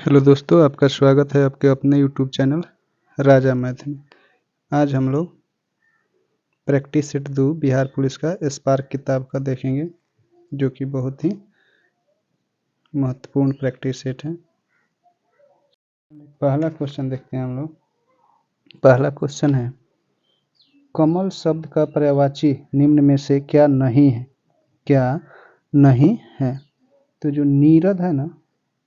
Hello दोस्तों, आपका स्वागत है आपके अपने यूट्यूब चैनल राजा मैथ में। आज हम लोग प्रैक्टिस सेट 2 बिहार पुलिस का स्पार्क किताब का देखेंगे, जो कि बहुत ही महत्वपूर्ण प्रैक्टिस सेट है। पहला क्वेश्चन देखते हैं हम लोग। पहला क्वेश्चन है, कमल शब्द का पर्यायवाची निम्न में से क्या नहीं है? क्या नहीं है? तो जो नीरद है ना,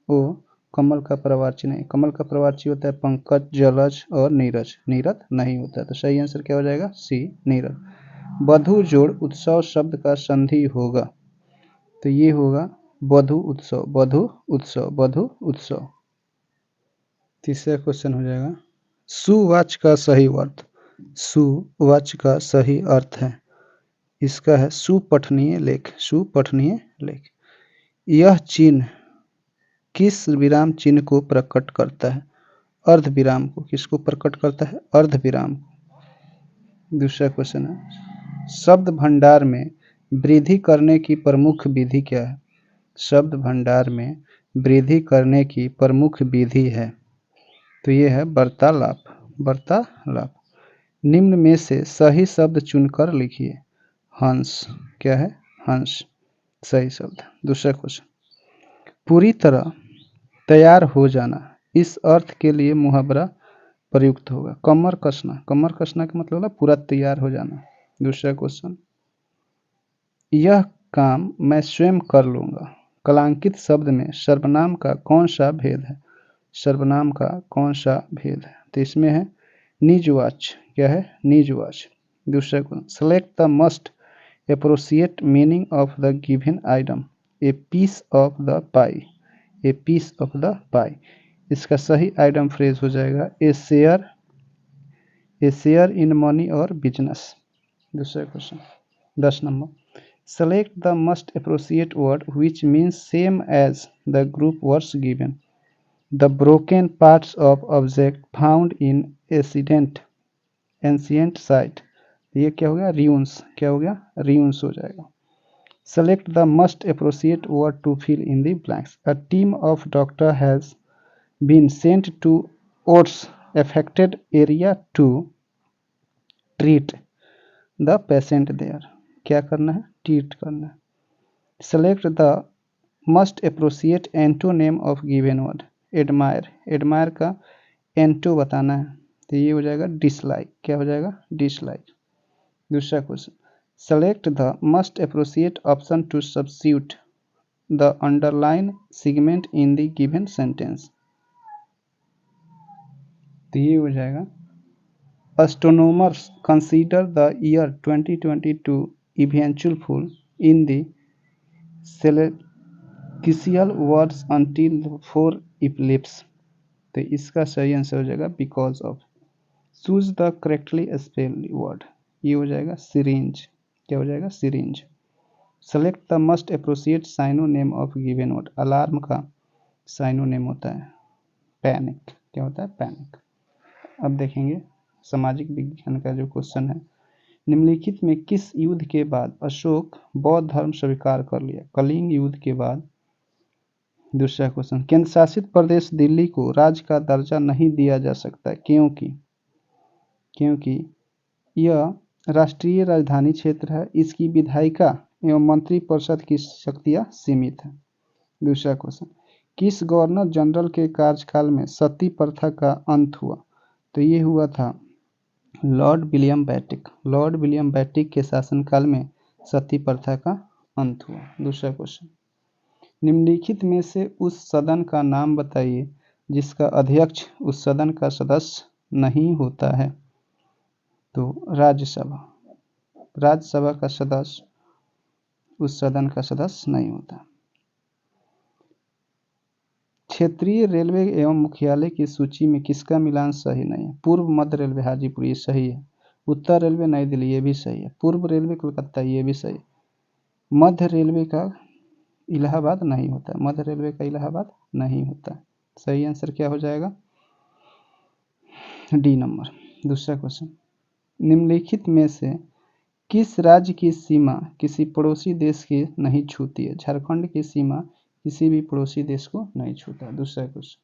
वो कमल का पर्यायवाची नहीं। कमल का पर्यायवाची होता है पंकज, जलज और नीरज। नीरद नहीं होता है, तो सही आंसर क्या हो जाएगा? सी, नीरद। बधु जोड़ उत्सव शब्द का संधि होगा, तो ये होगा बधु उत्सव। बधु उत्सव, बधु उत्सव। तीसरा क्वेश्चन हो जाएगा, सुवाच्य का सही अर्थ। सुवाच्य का सही अर्थ है, इसका है सुपठनीय लेख। सुपठनीय लेख। यह चिन्ह किस विराम चिन्ह को प्रकट करता है? अर्ध विराम को। किसको प्रकट करता है? अर्ध विराम को। दूसरा क्वेश्चन है, शब्द भंडार में वृद्धि करने की प्रमुख विधि क्या है? शब्द भंडार में वृद्धि करने की प्रमुख विधि है, तो ये है वार्तालाप। वार्तालाप। निम्न में से सही शब्द चुनकर लिखिए। हंस। क्या है? हंस सही शब्द। दूसरा क्वेश्चन, पूरी तरह तैयार हो जाना, इस अर्थ के लिए मुहावरा प्रयुक्त होगा। कमर कसना। कमर कसना का मतलब है पूरा तैयार हो जाना। दूसरा क्वेश्चन, यह काम मैं स्वयं कर लूंगा, कलांकित शब्द में सर्वनाम का कौन सा भेद है? सर्वनाम का कौन सा भेद है? तो इसमें है निजवाच्य। क्या है? निजवाच्य। दूसरा question, select the most appropriate meaning of the given item. A piece of the pie. A piece of the pie. इसका सही आइटम फ्रेज हो जाएगा ए शेयर इन मनी और बिजनेस। दूसरा question 10 number, select the most appropriate word which means same as the group words given. The broken parts of object found in ancient site. ये क्या हो गया? ruins। क्या हो गया? ruins हो जाएगा। Select the most appropriate word to fill in the blanks. A team of doctor has been sent to Ots affected area to treat the patient there. क्या करना है? ट्रीट करना है। Select the most appropriate antonym of given word. Admire. Admire का एंटो बताना है, तो ये हो जाएगा डिसलाइक। क्या हो जाएगा? डिसलाइक। दूसरा question, select the most appropriate option to substitute the underline segment in the given sentence. तो ये हो जाएगा, astronomers consider the year 2022 eventful in the celestial words until for eclipse। तो इसका सही आंसर हो जाएगा because of. Choose the correctly spelled word. ये हो जाएगा सिरिंज। क्या हो जाएगा? Syringe. Select the most appropriate synonym of given word. Alarm का साइनोनेम होता है पैनिक। क्या होता है? पैनिक। अब देखेंगे सामाजिक विज्ञान का जो क्वेश्चन है, निम्नलिखित में किस युद्ध के बाद अशोक बौद्ध धर्म स्वीकार कर लिया? कलिंग युद्ध के बाद। दूसरा क्वेश्चन, केंद्र शासित प्रदेश दिल्ली को राज्य का दर्जा नहीं दिया जा सकता, क्योंकि यह राष्ट्रीय राजधानी क्षेत्र है, इसकी विधायिका एवं मंत्री परिषद की शक्तियां सीमित है। दूसरा क्वेश्चन, किस गवर्नर जनरल के कार्यकाल में सती प्रथा का अंत हुआ? तो ये हुआ था Lord William Bentinck. Lord William Bentinck के शासनकाल में सती प्रथा का अंत हुआ। दूसरा क्वेश्चन, निम्नलिखित में से उस सदन का नाम बताइए जिसका अध्यक्ष उस सदन का सदस्य नहीं होता है? तो राज्यसभा। राज्यसभा का सदस्य उस सदन का सदस्य नहीं होता। क्षेत्रीय रेलवे एवं मुख्यालय की सूची में किसका मिलान सही नहीं है? पूर्व मध्य रेलवे हाजीपुर, ये सही है। उत्तर रेलवे नई दिल्ली, ये भी सही है। पूर्व रेलवे कोलकाता, ये भी सही है। मध्य रेलवे का इलाहाबाद नहीं होता है। मध्य रेलवे का इलाहाबाद नहीं होता है। सही आंसर क्या हो जाएगा? D number. दूसरा क्वेश्चन, निम्नलिखित में से किस राज्य की सीमा किसी पड़ोसी देश की नहीं छूती है? झारखंड की सीमा किसी भी पड़ोसी देश को नहीं छूता। दूसरा क्वेश्चन,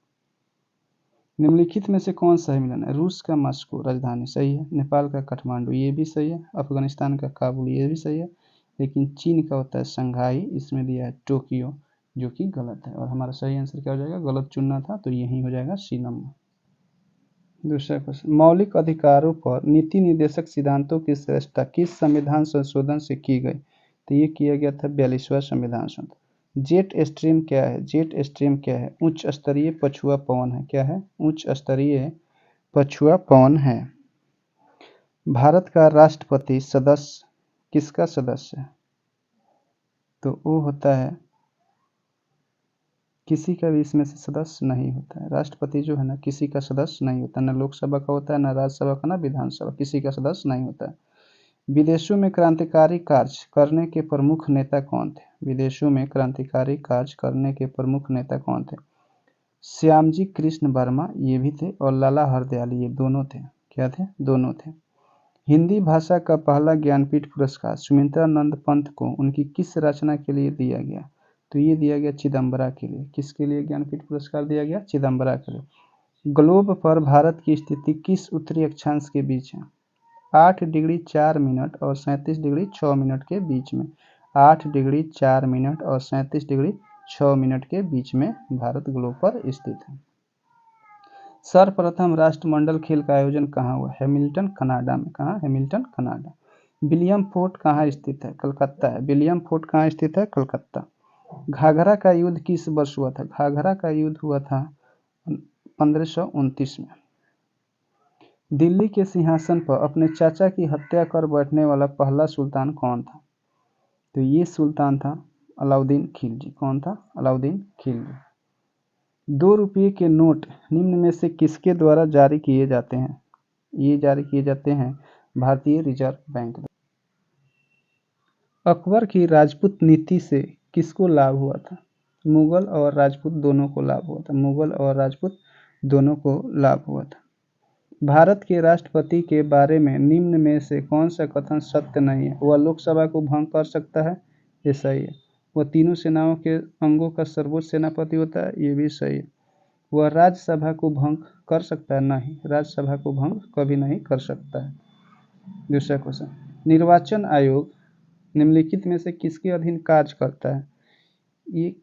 निम्नलिखित में से कौन सा मिलन है? रूस का मास्को राजधानी सही है, नेपाल का काठमांडू ये भी सही है, अफगानिस्तान का काबुल ये भी सही है, लेकिन चीन का होता है शंघाई, इसमें दिया है टोक्यो जो कि गलत है। और हमारा सही आंसर क्या हो जाएगा? गलत चुनना था तो यही हो जाएगा सी नंबर। दूसरा क्वेश्चन, मौलिक अधिकारों पर नीति निर्देशक सिद्धांतों की श्रेष्ठता किस संविधान संशोधन से की गई? तो ये किया गया था 42वां संविधान संशोधन। जेट स्ट्रीम क्या है? जेट स्ट्रीम क्या है? उच्च स्तरीय पछुआ पवन है। क्या है? उच्च स्तरीय पछुआ पवन है। भारत का राष्ट्रपति सदस्य किसका सदस्य है? तो वो होता है, किसी का भी इसमें से सदस्य नहीं होता है। राष्ट्रपति जो है ना, किसी का सदस्य नहीं होता, न लोकसभा का होता है, न राज्यसभा का, न विधानसभा, किसी का सदस्य नहीं होता है। विदेशों में क्रांतिकारी कार्य करने के प्रमुख नेता कौन थे? विदेशों में क्रांतिकारी कार्य करने के प्रमुख नेता कौन थे? श्यामजी कृष्ण वर्मा ये भी थे, और लाला हरदयाल ये दोनों थे। क्या थे? दोनों थे। हिंदी भाषा का पहला ज्ञानपीठ पुरस्कार सुमित्रानंद पंत को उनकी किस रचना के लिए दिया गया? तो ये दिया गया चिदम्बरा के लिए। किसके लिए ज्ञानपीठ पुरस्कार दिया गया? चिदम्बरा के लिए। ग्लोब पर भारत की स्थिति किस उत्तरी अक्षांश के बीच है? 8 डिग्री 4 मिनट और 37 डिग्री 6 मिनट के बीच में। 8 डिग्री 4 मिनट और 37 डिग्री 6 मिनट के बीच में भारत ग्लोब पर स्थित है। सर्वप्रथम राष्ट्रमंडल खेल का आयोजन कहाँ हुआ? हैमिल्टन कनाडा में। कहाँ? Hamilton Canada. विलियम फोर्ट कहाँ स्थित है? कलकत्ता है। विलियम फोर्ट कहाँ स्थित है? कलकत्ता। घाघरा का युद्ध किस वर्ष हुआ था? घाघरा का युद्ध हुआ था 1529 में। दिल्ली के सिंहासन पर अपने चाचा की हत्या कर बैठने वाला पहला सुल्तान कौन था? तो ये सुल्तान था अलाउद्दीन खिलजी। कौन था? अलाउद्दीन खिलजी। 2 रुपये के नोट निम्न में से किसके द्वारा जारी किए जाते हैं? ये जारी किए जाते हैं भारतीय रिजर्व बैंक द्वारा। अकबर की राजपूत नीति से किसको लाभ हुआ था? मुगल और राजपूत दोनों को लाभ हुआ था। मुगल और राजपूत दोनों को लाभ हुआ था। भारत के राष्ट्रपति के बारे में निम्न में से कौन सा कथन सत्य नहीं है? वह लोकसभा को भंग कर सकता है, ये सही है। वह तीनों सेनाओं के अंगों का सर्वोच्च सेनापति होता है, ये भी सही है। वह राज्यसभा को भंग कर सकता है? नहीं, राज्यसभा को भंग कभी नहीं कर सकता है। दूसरा क्वेश्चन, निर्वाचन आयोग निम्नलिखित में से किसके अधीन कार्य करता है? ये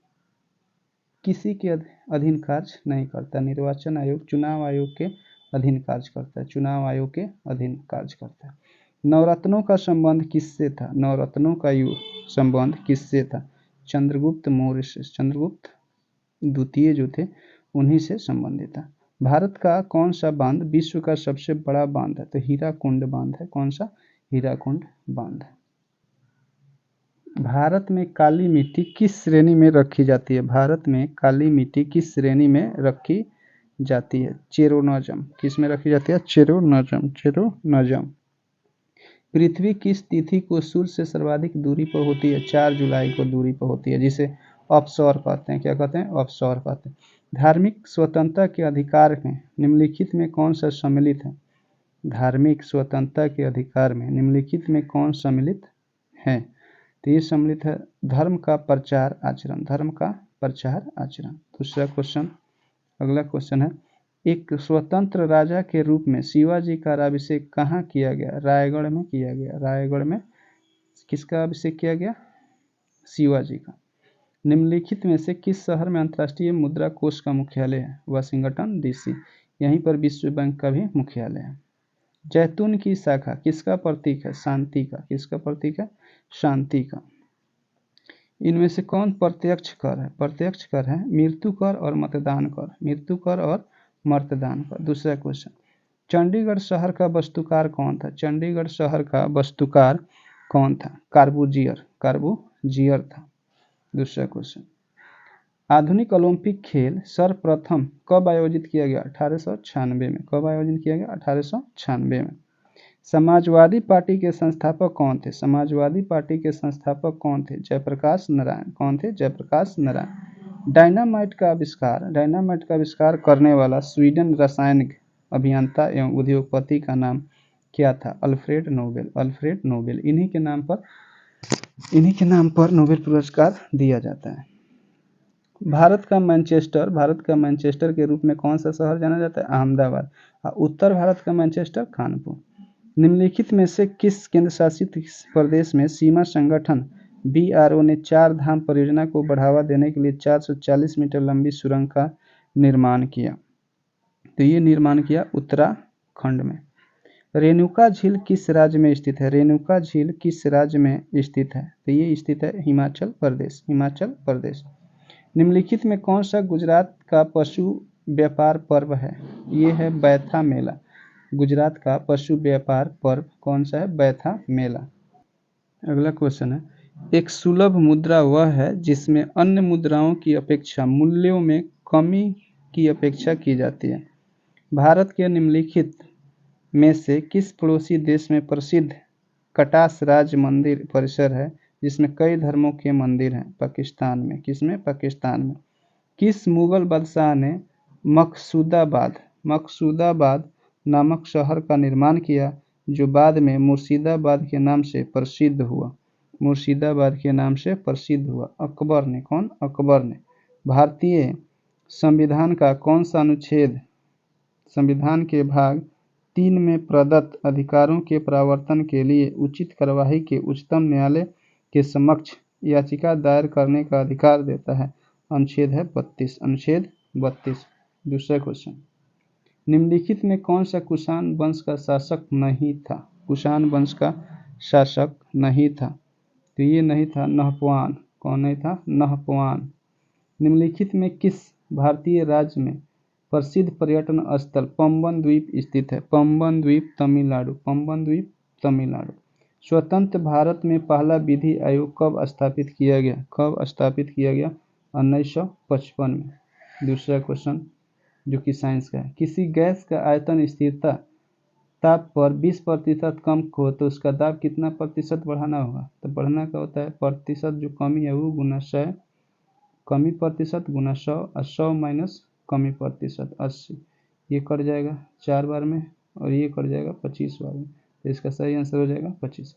किसी के अधीन कार्य नहीं करता। निर्वाचन आयोग चुनाव आयोग के अधीन कार्य करता है। चुनाव आयोग के अधीन कार्य करता है। नवरत्नों का संबंध किससे था? नवरत्नों का संबंध किससे था? चंद्रगुप्त मौर्य से। चंद्रगुप्त द्वितीय जो थे उन्हीं से संबंधित था। भारत का कौन सा बांध विश्व का सबसे बड़ा बांध है? तो हीराकुंड बांध है। कौन सा? हीराकुंड बांध है। भारत में काली मिट्टी किस श्रेणी में रखी जाती है? भारत में काली मिट्टी किस श्रेणी में रखी जाती है? चेरोनोजम। किस में रखी जाती है? चेरोनोजम। चेरोनोजम। पृथ्वी किस तिथि को सूर्य से सर्वाधिक दूरी पर होती है? 4 जुलाई को दूरी पर होती है, जिसे ऑफशोर कहते हैं। क्या कहते हैं? ऑफशोर कहते हैं। धार्मिक स्वतंत्रता के अधिकार में निम्नलिखित में कौन सा सम्मिलित है? धार्मिक स्वतंत्रता के अधिकार में निम्नलिखित में कौन सम्मिलित है? तो ये सम्मिलित है धर्म का प्रचार आचरण। धर्म का प्रचार आचरण। दूसरा क्वेश्चन, अगला क्वेश्चन है, एक स्वतंत्र राजा के रूप में शिवाजी का अभिषेक कहाँ किया गया? रायगढ़ में किया गया। रायगढ़ में किसका अभिषेक किया गया? शिवाजी का। निम्नलिखित में से किस शहर में अंतर्राष्ट्रीय मुद्रा कोष का मुख्यालय है? Washington DC. यहीं पर विश्व बैंक का भी मुख्यालय है। जैतून की शाखा किसका प्रतीक है? शांति का। किसका प्रतीक है? शांति का। इनमें से कौन प्रत्यक्ष कर है? प्रत्यक्ष कर है मृत्यु कर और मतदान कर। मृत्यु कर और मतदान कर। दूसरा क्वेश्चन, चंडीगढ़ शहर का वास्तुकार कौन था? चंडीगढ़ शहर का वास्तुकार कौन था? कार्बूजियर। कार्बूजियर था। दूसरा क्वेश्चन, आधुनिक ओलंपिक खेल सर्वप्रथम कब आयोजित किया गया? 1896 में। कब आयोजित किया गया? 1896 में। समाजवादी पार्टी के संस्थापक कौन थे? समाजवादी पार्टी के संस्थापक कौन थे? जयप्रकाश नारायण। कौन थे? जयप्रकाश नारायण। डायनामाइट का आविष्कार करने वाला स्वीडन रासायनिक अभियंता एवं उद्योगपति का नाम क्या था? Alfred Nobel. Alfred Nobel. इन्हीं के नाम पर नोबेल पुरस्कार दिया जाता है। भारत का मैनचेस्टर के रूप में कौन सा शहर जाना जाता है? अहमदाबाद। और उत्तर भारत का मैनचेस्टर कानपुर। निम्नलिखित में से किस केंद्र शासित प्रदेश में सीमा संगठन BRO ने चार धाम परियोजना को बढ़ावा देने के लिए 440 मीटर लंबी सुरंग का निर्माण किया? तो ये निर्माण किया उत्तराखंड में। रेणुका झील किस राज्य में स्थित है? रेणुका झील किस राज्य में स्थित है? तो ये स्थित है हिमाचल प्रदेश। हिमाचल प्रदेश। निम्नलिखित में कौन सा गुजरात का पशु व्यापार पर्व है? ये है बैथा मेला। गुजरात का पशु व्यापार पर्व कौन सा है? बैथा मेला। अगला क्वेश्चन है, एक सुलभ मुद्रा वह है जिसमें अन्य मुद्राओं की अपेक्षा मूल्यों में कमी की अपेक्षा की जाती है। भारत के निम्नलिखित में से किस पड़ोसी देश में प्रसिद्ध कटास राज मंदिर परिसर है जिसमें कई धर्मों के मंदिर हैं? पाकिस्तान में। किसमें? पाकिस्तान में। किस मुगल बादशाह ने मकसूदाबाद नामक शहर का निर्माण किया जो बाद में मुर्शिदाबाद के नाम से प्रसिद्ध हुआ? मुर्शिदाबाद के नाम से प्रसिद्ध हुआ। अकबर ने। कौन? अकबर ने। भारतीय संविधान का कौन सा अनुच्छेद संविधान के भाग 3 में प्रदत्त अधिकारों के प्रवर्तन के लिए उचित कार्यवाही के उच्चतम न्यायालय के समक्ष याचिका दायर करने का अधिकार देता है? अनुच्छेद है 32। अनुच्छेद 32। दूसरा क्वेश्चन, निम्नलिखित में कौन सा कुषाण वंश का शासक नहीं था? कुषाण वंश का शासक नहीं था, तो ये नहीं था नहपवान। कौन नहीं था? नहपवान। निम्नलिखित में किस भारतीय राज्य में प्रसिद्ध पर्यटन स्थल पंबन द्वीप स्थित है? पंबन द्वीप तमिलनाडु। पंबन द्वीप तमिलनाडु। स्वतंत्र भारत में पहला विधि आयोग कब स्थापित किया गया? कब स्थापित किया गया? 1955 में। दूसरा क्वेश्चन जो कि साइंस का है, किसी गैस का आयतन स्थिरता ताप पर 20% कम हो तो उसका दाब कितना प्रतिशत बढ़ाना होगा? तो बढ़ना का होता है प्रतिशत, जो कमी है वो गुना 100, कमी प्रतिशत गुना 100 और 100 माइनस कमी प्रतिशत 80। ये कट जाएगा 4 बार में और ये कट जाएगा 25 बार में, तो इसका सही आंसर हो जाएगा 25।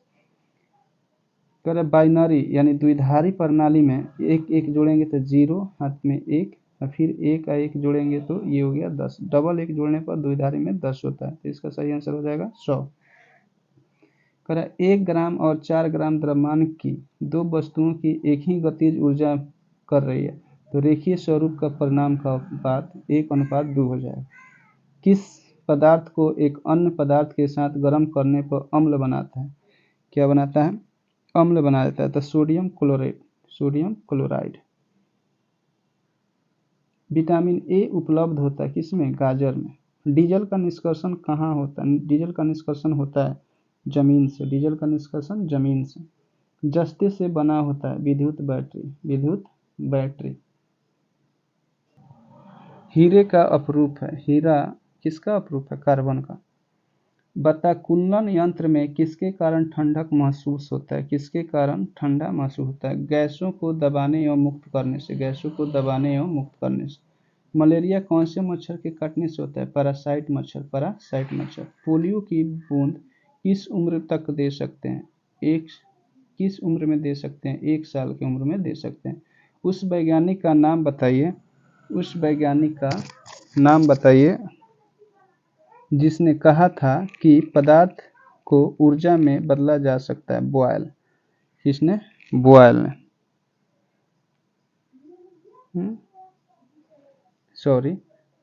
कह बाइनरी यानी द्विधारी प्रणाली में एक एक जोड़ेंगे तो 0, हाथ में 1 और फिर 1 और 1 जोड़ेंगे तो ये हो गया 10। डबल 1 जोड़ने पर द्विधारी में 10 होता है, तो इसका सही आंसर हो जाएगा 100। कह 1 ग्राम और 4 ग्राम द्रव्यमान की दो वस्तुओं की एक ही गतिज ऊर्जा कर रही है तो रेखीय स्वरूप का परिणाम का अनुपात 1:2 हो जाएगा। किस पदार्थ को एक अन्य पदार्थ के साथ गर्म करने पर अम्ल बनाता है? क्या बनाता है? अम्ल बना देता है। तो sodium chloride. Sodium chloride. Vitamin A उपलब्ध होता है किसमें? गाजर में। डीजल का निष्कर्षण कहाँ होता है? डीजल का निष्कर्षण होता है जमीन से। डीजल का निष्कर्षण जमीन से। जस्ते से बना होता है विद्युत बैटरी। विद्युत बैटरी। हीरे का अपरूप है। हीरा किसका अपरूप है? कार्बन का। बताकुल्लन यंत्र में किसके कारण ठंडक महसूस होता है? किसके कारण ठंडा महसूस होता है? गैसों को दबाने एवं मुक्त करने से। गैसों को दबाने एवं मुक्त करने से। मलेरिया कौन से मच्छर के काटने से होता है? पैरासाइट मच्छर। पैरासाइट मच्छर। पोलियो की बूंद किस उम्र तक दे सकते हैं? किस उम्र में दे सकते हैं? 1 साल की उम्र में दे सकते हैं। उस वैज्ञानिक का नाम बताइए। उस वैज्ञानिक का नाम बताइए जिसने कहा था कि पदार्थ को ऊर्जा में बदला जा सकता है। बॉयल। किसने? बॉयल ने। सॉरी,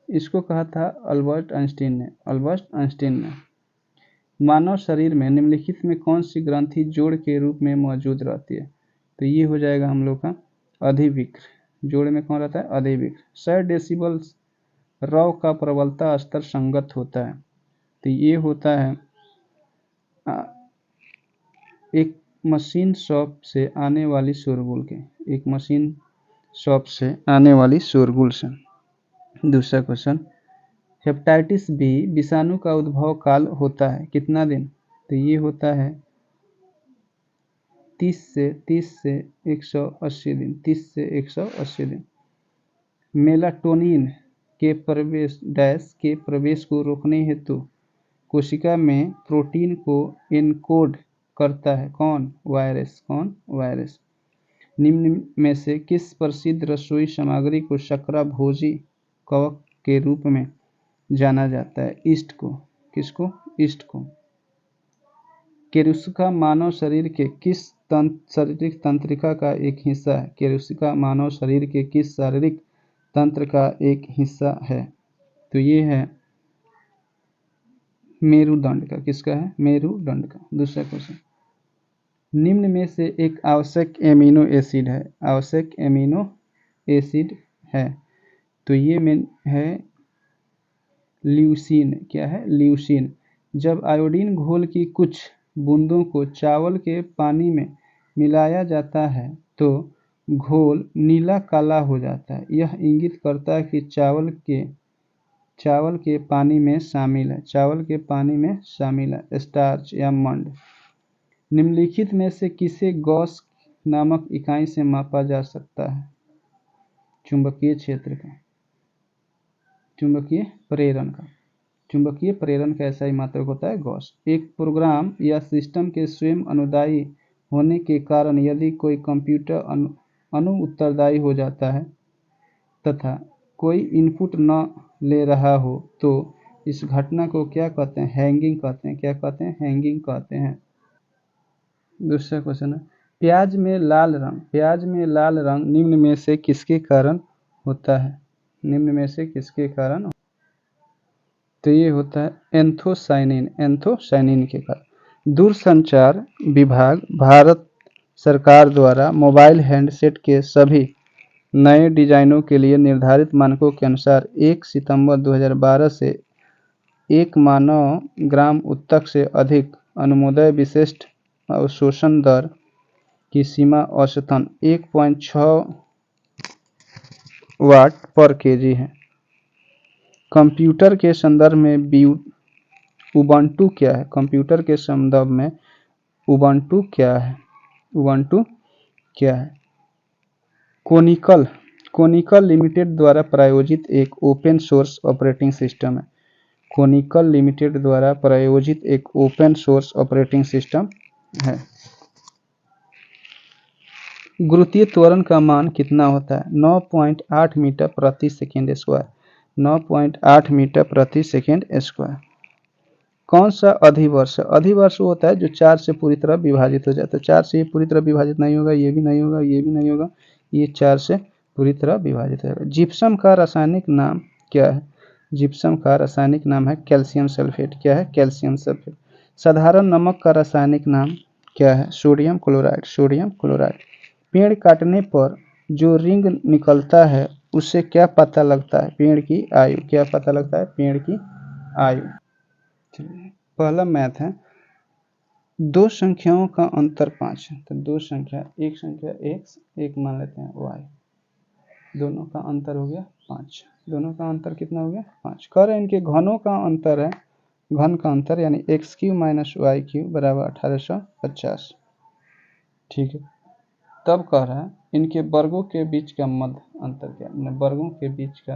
इसको कहा था अल्बर्ट आइंस्टीन ने। अल्बर्ट आइंस्टीन ने। मानव शरीर में निम्नलिखित में कौन सी ग्रंथि जोड़ के रूप में मौजूद रहती है? तो ये हो जाएगा हम लोग का अधिविक्र। जोड़ में कौन रहता है? अधिविक्र। 100 डेसिबल रॉ का प्रबलता स्तर संगत होता है, तो ये होता है एक मशीन शॉप से आने वाली शोरगुल के। एक मशीन शॉप से आने वाली शोरगुल से। दूसरा क्वेश्चन, हेपेटाइटिस बी विषाणु का उद्भव काल होता है कितना दिन? तो ये होता है 30 से 180 दिन। 30 से 180 दिन। मेलाटोनिन के प्रवेश को रोकने हेतु कोशिका में प्रोटीन को एन्कोड करता है कौन? वायरस। कौन? वायरस। निम्न में से किस प्रसिद्ध रसोई सामग्री को शर्कराभोजी कवक के रूप में जाना जाता है? ईस्ट को। किसको? ईस्ट को। केरुसिका मानव शरीर के किस शारीरिक तंत्रिका का एक हिस्सा है? केरुसिका मानव शरीर के किस शारीरिक तंत्र का एक हिस्सा है? तो ये है मेरुदंड का। किसका है? मेरुदंड का। दूसरा क्वेश्चन, निम्न में से एक आवश्यक एमिनो एसिड है। आवश्यक एमिनो एसिड है तो ये में है ल्यूसीन। क्या है? ल्यूसीन। जब आयोडीन घोल की कुछ बूंदों को चावल के पानी में मिलाया जाता है तो घोल नीला काला हो जाता है। यह इंगित करता है कि चावल के पानी में शामिल है। चावल के पानी में शामिल है स्टार्च या मंड। निम्नलिखित में से किसे गॉस नामक इकाई से मापा जा सकता है? चुंबकीय क्षेत्र का। चुंबकीय प्रेरण का। चुंबकीय प्रेरण का ऐसा ही मात्रक होता है गॉस। एक प्रोग्राम या सिस्टम के स्वयं अनुदायी होने के कारण यदि कोई कंप्यूटर अनु-उत्तरदायी हो जाता है तथा कोई इनपुट न ले रहा हो तो इस घटना को क्या कहते हैं? हैंगिंग कहते हैं। क्या कहते हैं? हैंगिंग कहते हैं। दूसरा क्वेश्चन है, प्याज में लाल रंग निम्न में से किसके कारण होता है? निम्न में से किसके कारण? तो ये होता है एंथोसायनिन के कारण। दूरसंचार विभाग भारत सरकार द्वारा मोबाइल हैंडसेट के सभी नए डिजाइनों के लिए निर्धारित मानकों के अनुसार 1 सितंबर 2012 से 1 मानव ग्राम उत्तक से अधिक अनुमोदन विशिष्ट अवशोषण दर की सीमा औसतन 1.6 वाट पर केजी है। कंप्यूटर के संदर्भ में उबंटू क्या है? कंप्यूटर के संदर्भ में उबंटू क्या है? उबंटू क्या है? कोनिकल लिमिटेड द्वारा प्रायोजित एक ओपन सोर्स ऑपरेटिंग सिस्टम है। कोनिकल लिमिटेड द्वारा प्रायोजित एक ओपन सोर्स ऑपरेटिंग सिस्टम है। गुरुत्वीय त्वरण का मान कितना होता है? 9.8 मीटर प्रति सेकेंड स्क्वायर। 9.8 मीटर प्रति सेकेंड स्क्वायर। कौन सा अधिवर्ष? अधिवर्ष होता है जो 4 से पूरी तरह विभाजित हो जाता है। 4 से ये पूरी तरह विभाजित नहीं होगा, ये भी नहीं होगा, ये भी नहीं होगा, ये 4 से पूरी तरह विभाजित होगा। जिप्सम का रासायनिक नाम क्या है? जिप्सम का रासायनिक नाम है कैल्शियम सल्फेट। क्या है? Calcium sulphate. साधारण नमक का रासायनिक नाम क्या है? Sodium chloride. Sodium chloride. पेड़ काटने पर जो रिंग निकलता है उससे क्या पता लगता है? पेड़ की आयु। क्या पता लगता है? पेड़ की आयु। पहला मैथ है, दो संख्याओं का अंतर 5 है। तो दो संख्या, एक संख्या x, एक मान लेते हैं y, दोनों का अंतर हो गया 5। दोनों का अंतर कितना हो गया? 5। कह रहे हैं इनके घनों का अंतर है, घन का अंतर यानी x³ - y³ बराबर 1850। ठीक है। तब कह रहा है इनके वर्गों के बीच का मध्य अंतर क्या? वर्गों के बीच का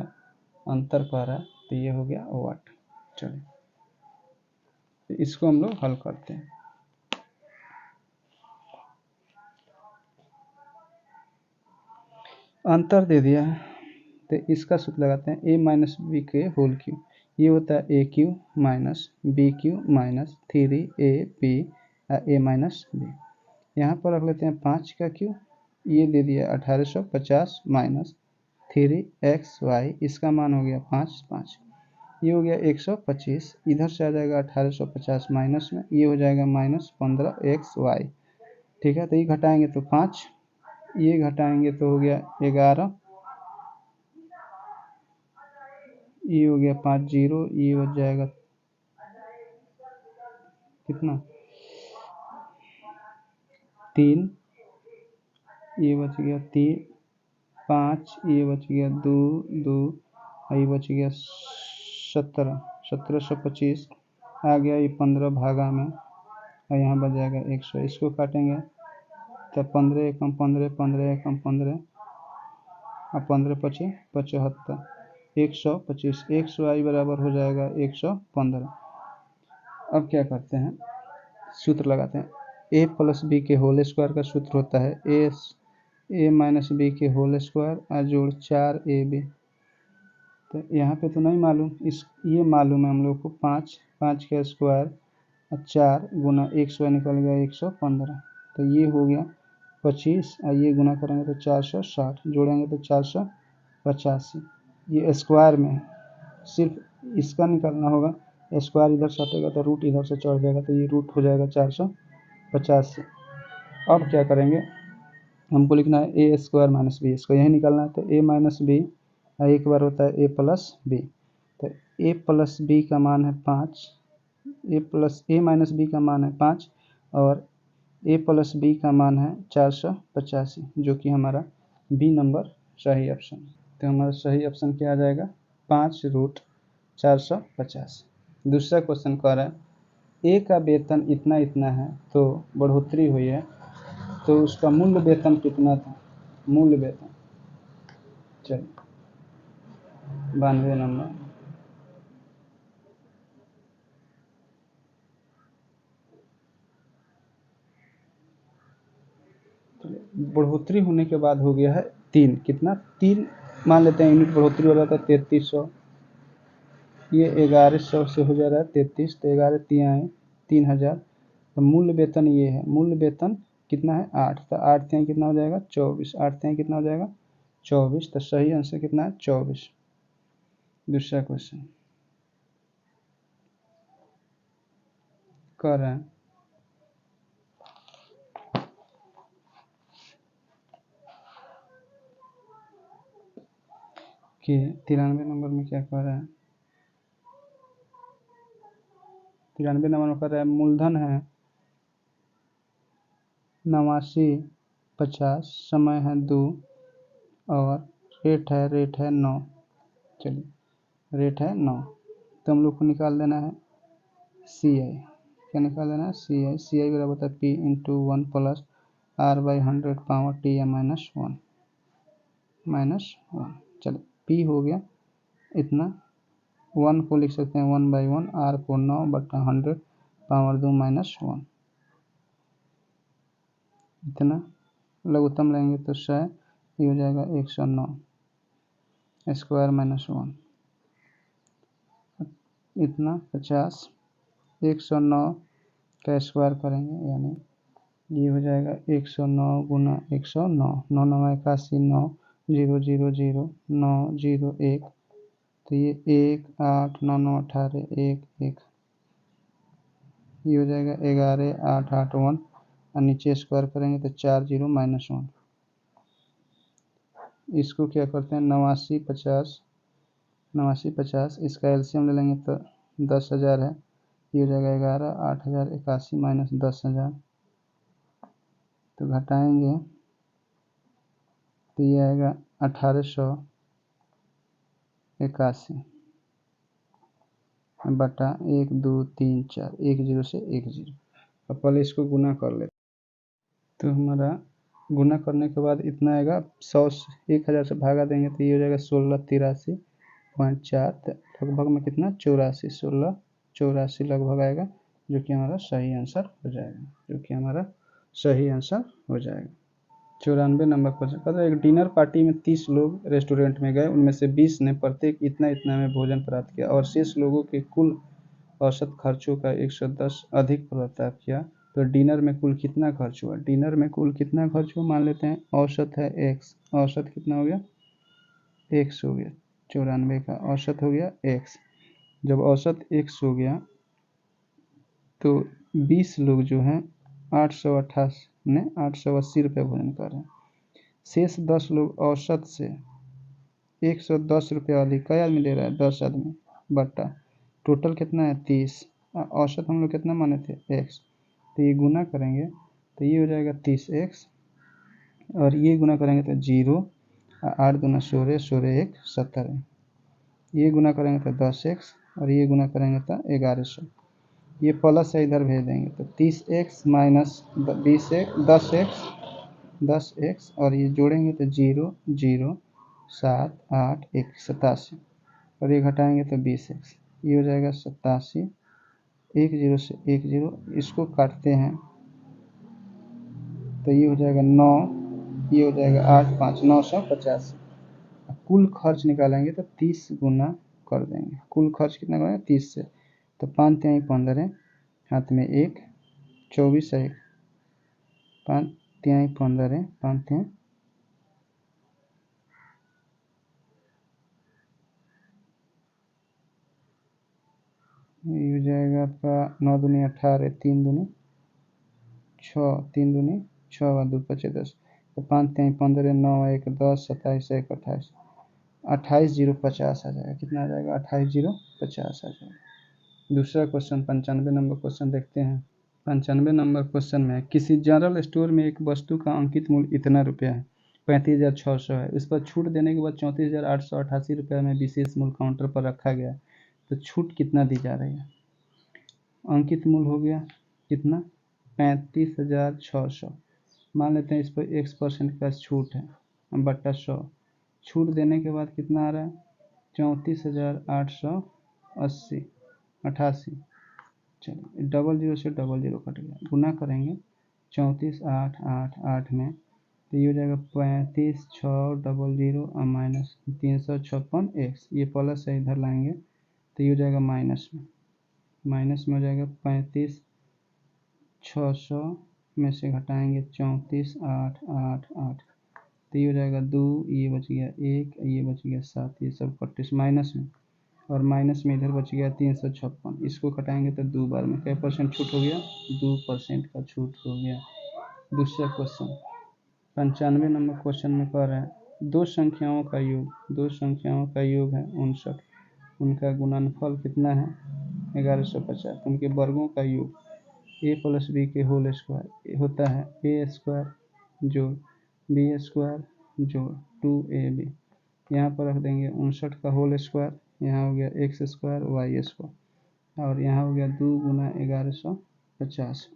अंतर कह रहा है तो ये हो गया वाट। चलिए तो इसको हम लोग हल करते हैं। अंतर दे दिया है तो इसका सूत्र लगाते हैं a - b के होल क्यूब। ये होता है a³ - b³ - 3ab a - b। यहाँ पर रख लेते हैं 5 का क्यूब, ये दे दिया 1850 माइनस 3xy, इसका मान हो गया 5, 5, ये हो गया 125। इधर से आ जाएगा 1850 माइनस में, ये हो जाएगा -15xy। ठीक है, तो ये घटाएंगे तो 5, ये घटाएंगे तो हो गया 11, ये हो गया 5 0, ये बच जाएगा कितना 3, ये बच गया 3 5, ये बच गया 2 2, ये बच गया 17, 1725 आ गया, ये 15 भागा में और यहाँ बच जाएगा 100। इसको काटेंगे तो 15 एकम 15, 15 एकम 15 और 15 पचे 75, 125। 100 बराबर हो जाएगा 115। अब क्या करते हैं, सूत्र लगाते हैं। a + b के होल स्क्वायर का सूत्र होता है a ए माइनस बी के होल स्क्वायर और जोड़ 4ab। तो यहाँ पे तो नहीं मालूम, ये मालूम है हम लोग को 5, 5 का स्क्वायर और 4 गुना 100 निकल गया 115। तो ये हो गया 25 और ये गुना करेंगे तो 460, जोड़ेंगे तो 485। ये स्क्वायर में है, सिर्फ इसका निकालना होगा। स्क्वायर इधर सटेगा तो रूट इधर से चढ़ जाएगा, तो ये रूट हो जाएगा 485। अब क्या करेंगे, हमको लिखना है ए स्क्वायर माइनस बी स्क्वायर, यही निकालना है। तो ए माइनस बी एक बार होता है ए प्लस बी। तो ए प्लस बी का मान है 5, ए माइनस बी का मान है 5 और ए प्लस बी का मान है 485, जो कि हमारा बी नंबर सही ऑप्शन है। तो हमारा सही ऑप्शन क्या आ जाएगा, 5√485। दूसरा क्वेश्चन कह रहा है ए का वेतन इतना इतना है तो बढ़ोतरी हुई है, तो उसका मूल्य वेतन कितना था। मूल्य वेतन, चलिए 92 नंबर। बढ़ोतरी होने के बाद हो गया है 3, कितना 3 मान लेते हैं यूनिट बढ़ोतरी हो रहा था 3300, ये 1100 से हो जा रहा है 33, तो 11 3 आए 3000। तो मूल्य वेतन ये है, मूल्य वेतन कितना है 8, तो 8 3 कितना हो जाएगा 24, 8 3 कितना हो जाएगा 24। तो सही आंसर कितना है 24। दूसरा क्वेश्चन कर रहे हैं कि 93 नंबर में क्या कह रहा है, 93 नंबर में कह रहा है मूलधन है 8950, समय है 2 और रेट है 9। चलिए रेट है 9, तो हम लोग को निकाल देना है सी आई। क्या निकाल देना है सी आई बराबर होता है P into 1 plus R by 100 power T या -1। चलो पी हो गया इतना, 1 को लिख सकते हैं 1/1, आर को 9/100 पावर 2 -1। इतना लघुत्तम लेंगे तो 100, ये हो जाएगा 109 स्क्वायर -1। इतना 50, 109 का स्क्वायर करेंगे यानी ये हो जाएगा 109 गुना 109, 9 9 81, 9 0 0 0 9 0 1, तो ये 1 8 9 9 18 1 1, ये हो जाएगा 11 8 8 1 और नीचे स्क्वायर करेंगे तो 4 0 -1। इसको क्या करते हैं 89 50, 89 50, इसका एलसीएम ले लेंगे तो 10,000 है, ये हो जाएगा 11 8081 माइनस 10,000, तो घटाएंगे तो ये आएगा 1881 बटा 1 2 3 4, 1 0 से 1 0। अब पहले इसको गुना कर लेते, तो हमारा गुना करने के बाद इतना आएगा 100 1000 से भागा देंगे तो ये हो जाएगा 1683.4, लगभग में कितना 84, 1684 लगभग आएगा, जो कि हमारा सही आंसर हो जाएगा, जो कि हमारा सही आंसर हो जाएगा। 94 नंबर क्वेश्चन कहता है एक डिनर पार्टी में 30 लोग रेस्टोरेंट में गए, उनमें से 20 ने प्रत्येक इतना इतना में भोजन प्राप्त किया और शेष लोगों के कुल औसत खर्चों का 110 अधिक प्राप्त किया, तो डिनर में कुल कितना खर्च हुआ। डिनर में कुल कितना खर्च हुआ मान लेते हैं, औसत है x, औसत कितना हो गया x हो गया, 94 का औसत हो गया x। जब औसत x हो गया तो 20 लोग जो हैं 888 ने 880 रुपये भोजन कर रहे हैं, शेष 10 लोग औसत से 110 रुपये अधिक, कई आदमी ले रहा है 10 आदमी, बटा टोटल कितना है 30, औसत हम लोग कितना माने थे x, तो ये गुना करेंगे तो ये हो जाएगा 30x और ये गुना करेंगे तो 0, 8 दूना 16, 16 1 70 है, ये गुना करेंगे तो 10x और ये गुना करेंगे तो 1100, ये प्लस है इधर भेज देंगे तो 30x माइनस 10x और ये जोड़ेंगे तो 0 0 7 8 1 87 और ये घटाएंगे तो 20x, ये हो जाएगा 87, 1 0 से 1 0, इसको काटते हैं तो ये हो जाएगा 9 ये हो जाएगा 8 5 950। कुल खर्च निकालेंगे तो 30 गुना कर देंगे। कुल खर्च कितना करेंगे 30 से, तो 5 तिहाई 15, हाथ में 1, 24 है 1, 5 तिहाई 15, 5 तिहाई ये हो जाएगा आपका 9 दूनी 18, 3 दूनी 6, 3 दूनी 6 व 2 5 10, तो 5 तिहाई 15, 9 1 10, 27 1 28, 28,050 आ जाएगा। कितना आ जाएगा 28,050 आ जाएगा। दूसरा क्वेश्चन 95 नंबर क्वेश्चन देखते हैं। 95 नंबर क्वेश्चन में किसी जनरल स्टोर में एक वस्तु का अंकित मूल्य इतना रुपया है, 35,600 है। इस पर छूट देने के बाद 34,888 रुपये में विशेष मूल्य काउंटर पर रखा गया है, तो छूट कितना दी जा रही है। अंकित मूल्य हो गया कितना 35,600। मान लेते हैं इस पर X% का छूट है बट्टा 100, छूट देने के बाद कितना आ रहा है 34,888। चलिए डबल जीरो से डबल जीरो कट गया, गुना करेंगे 34 8 8 8 में, तो ये हो जाएगा 35 6 डबल जीरो और माइनस 356 एक्स, ये प्लस है इधर लाएंगे तो ये हो जाएगा माइनस में, माइनस में हो जाएगा 35 600 में से घटाएंगे 34 8 8 8, तो ये हो जाएगा 2, ये बच गया 1, ये बच गया 7, ये सब कट्टे माइनस में, और माइनस में इधर बच गया 356, इसको घटाएंगे तो 2 बार में क्या परसेंट छूट हो गया 2% का छूट हो गया। दूसरा क्वेश्चन 95 नंबर क्वेश्चन में कह रहा है दो संख्याओं का योग, दो संख्याओं का योग है 59, उनका गुणनफल कितना है 1150, उनके वर्गों का योग a प्लस बी के होल स्क्वायर होता है a स्क्वायर जोड़ बी स्क्वायर जोड़ 2ab। यहाँ पर रख देंगे 59 का होल स्क्वायर, यहाँ हो गया एक्स स्क्वायर वाई स्क्वायर, और यहाँ हो गया 2 गुना 1150,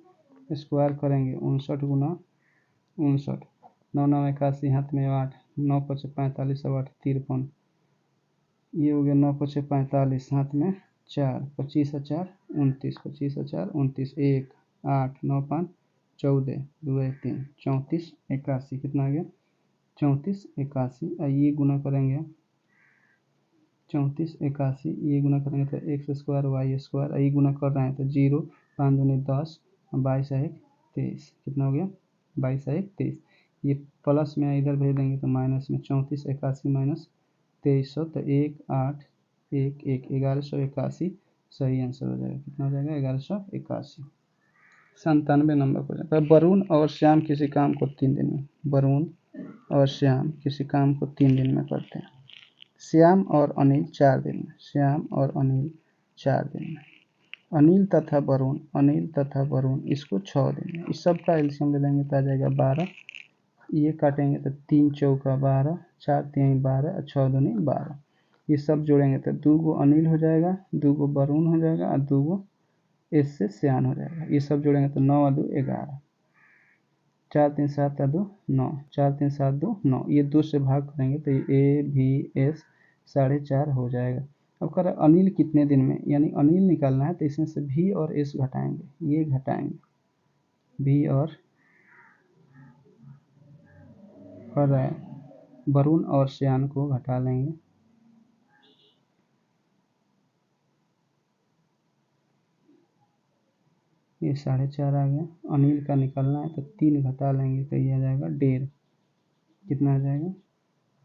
स्क्वायर करेंगे 59 गुना 59, 9 9 81, हाथ में 8, 9 5 45 8 53, ये हो गया 9 5 45, हाथ में 4, 25 4 29, 25 4 29, 1 8 9 5 14, 2 1 3 34 81, कितना आ गया 34 81, ये गुना करेंगे 34 81, ये गुना करेंगे तो एक्स स्क्वायर वाई स्क्वायर, ये गुना कर रहे हैं तो 0 5 दूनी 10, 22 1 23, कितना हो गया 22 1 23, ये प्लस में इधर भेज देंगे तो माइनस में 34 81 माइनस 2300, तो 1 8 1 1 1181 सही आंसर हो जाएगा। कितना हो जाएगा 1181। 97 नंबर क्वेश्चन, वरुण और श्याम किसी काम को 3 दिन में, वरुण और श्याम किसी काम को 3 दिन में करते हैं। श्याम और अनिल 4 दिन में, श्याम और अनिल 4 दिन में, अनिल तथा वरुण, अनिल तथा वरुण इसको 6 दिन में। इस सब का एलसीएम ले लेंगे तो आ जाएगा 12, ये काटेंगे तो 3 चौका 12, 4 तिहाई 12 और 6 दूनी 12, ये सब जोड़ेंगे तो 2 गो अनिल हो जाएगा, 2 गो वरुण हो जाएगा और 2 गो इससे श्याम हो जाएगा। ये सब जोड़ेंगे तो 9 और 2 11, 4 3 7 और 2 9, 4 3 7 2 9, ये 2 से भाग करेंगे तो ये ए भी एस 4.5 हो जाएगा। अब कह रहा है अनिल कितने दिन में, यानी अनिल निकालना है तो इसमें से भी और एस घटाएंगे, ये घटाएंगे भी, और कर रहा है वरुण और श्याम को घटा लेंगे, ये 4.5 आ गया। अनिल का निकालना है तो 3 घटा लेंगे तो ये आ जाएगा 1.5, कितना आ जाएगा,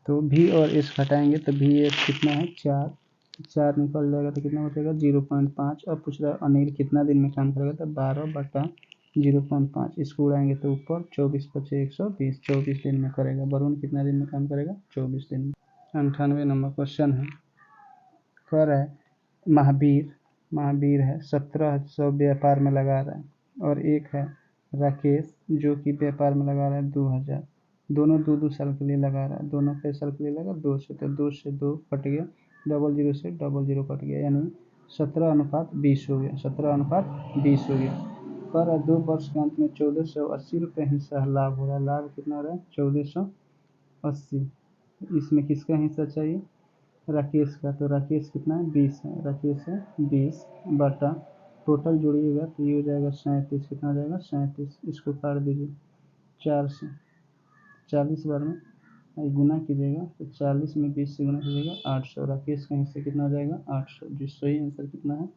तो भी और एस घटाएंगे तो भी एस कितना है 4, 4 निकल जाएगा तो कितना बचेगा 0.5। अब पूछ रहा है अनिल कितना दिन में काम करेगा, तो 12/0.5, इसको उड़ाएंगे तो ऊपर 24 5 120, 24 दिन में करेगा। वरुण कितना दिन में काम करेगा 24 दिन में। 98 नंबर क्वेश्चन है, कह रहा है महावीर, महावीर है 1700 व्यापार में लगा रहा है, और एक है राकेश जो कि व्यापार में लगा रहा है 2000, दोनों 2 2 साल के लिए लगा रहा है, दोनों कई साल के लिए लगा 2 से, तो 2 से 2 कट गया, डबल जीरो से डबल जीरो कट गया, यानी 17:20 हो गया, 17:20 हो गया। पर 2 वर्ष के अंत में 1480 रुपये हिस्सा लाभ हो रहा है, लाभ कितना हो रहा है 1480, इसमें किसका हिस्सा चाहिए राकेश का, तो राकेश कितना है 20 है, राकेश है 20 बटा टोटल जोड़िएगा तो ये हो जाएगा 37, कितना हो जाएगा 37, इसको काट दीजिए 4 से, 40 बार में गुना कीजिएगा तो 40 में 20 से गुना कीजिएगा 800। राकेश का हिस्सा कितना हो जाएगा 800, जो सही आंसर कितना है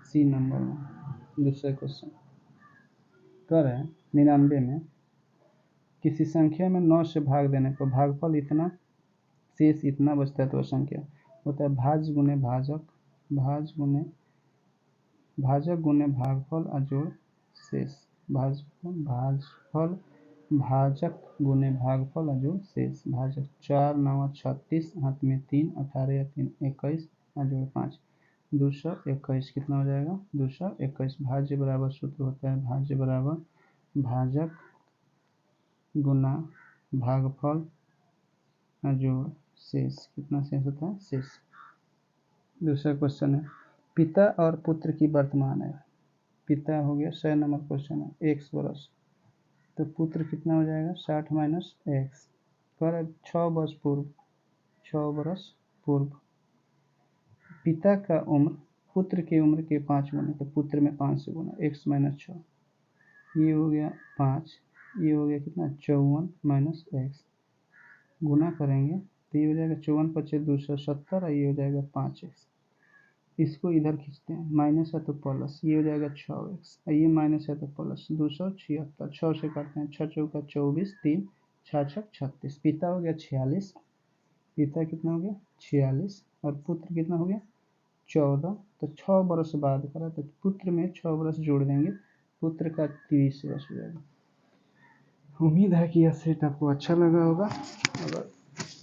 सी नंबर में। दूसरा क्वेश्चन कह रहे हैं 99 में किसी संख्या में 9 से भाग देने पर भागफल इतना शेष इतना बचता है तो वह संख्या होता है भाज्य गुने भाजक, भाजक गुने भागफल अजोड़ शेष, भाजफल भाजक गुने भागफल अजोड़ शेष। भाजक 4 9 36, हाथ में 3, 18 या 3 21, अजोड़ 5, 221 कितना हो जाएगा 221। भाज्य बराबर सूत्र होता है भाज्य बराबर भाजक गुना भागफल अजोड़ शेष। कितना शेष होता है शेष। दूसरा क्वेश्चन है पिता और पुत्र की वर्तमान आयु। पिता हो गया 100 नंबर क्वेश्चन है 1 वर्ष, तो पुत्र कितना हो जाएगा 60 माइनस एक्स पर 6 वर्ष पूर्व, 6 वर्ष पूर्व। पिता का उम्र पुत्र की उम्र के 5 गुना, तो पुत्र में 5 से गुना x माइनस 6, ये हो गया 5, ये हो गया कितना 54 माइनस एक्स, गुना करेंगे तो ये हो जाएगा 54 पच्चीस 270 और ये हो जाएगा 5x। इसको इधर खींचते हैं, माइनस है तो प्लस, ये हो जाएगा 6x, ये माइनस है तो प्लस 276, 6 से काटते हैं 6 चौका 24, 3 6 छक 36। पिता हो गया 46, पिता कितना हो गया 46 और पुत्र कितना हो गया 14, तो 6 वर्ष बाद करा तो पुत्र में 6 वर्ष जोड़ देंगे, पुत्र का 30 वर्ष हो जाएगा। उम्मीद है कि यह सेट आपको अच्छा लगा होगा। अगर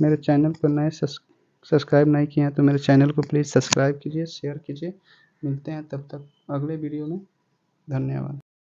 मेरे चैनल पर नए सब्सक्राइब नहीं किए हैं तो मेरे चैनल को प्लीज़ सब्सक्राइब कीजिए, शेयर कीजिए। मिलते हैं तब तक अगले वीडियो में। धन्यवाद।